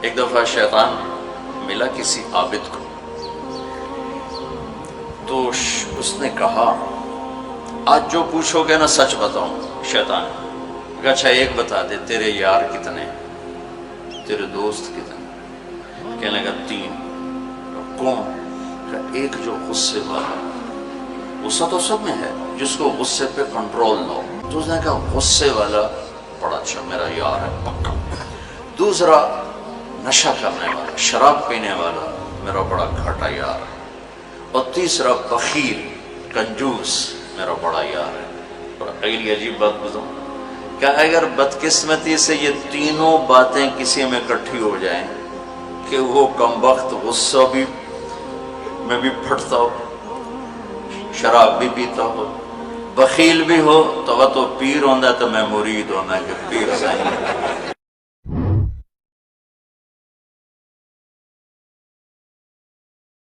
ایک دفعہ شیطان ملا کسی عابد کو، تو اس نے کہا آج جو پوچھو گے نا سچ بتاؤں۔ شیطان کہا اچھا ایک بتا دے، تیرے یار کتنے، تیرے دوست کتنے؟ کہنے لگا 3۔ کون؟ کہا ایک جو غصے والا، غصہ تو سب میں ہے، جس کو غصے پہ کنٹرول نہ ہو۔ تو اس نے کہا غصے والا بڑا اچھا میرا یار ہے پکا۔ دوسرا نشہ کرنے والا، شراب پینے والا میرا بڑا گھاٹا یار ہے۔ اور تیسرا بخیل، کنجوس میرا بڑا یار ہے۔ اور اگلی عجیب بات بتاؤں کہ اگر بدقسمتی سے یہ تینوں باتیں کسی میں اکٹھی ہو جائیں کہ وہ کمبخت غصہ بھی میں بھی پھٹتا ہو، شراب بھی پیتا ہو، بخیل بھی ہو، تو وہ تو پیر ہوندا تو میں مرید ہونا کہ پیر صحیح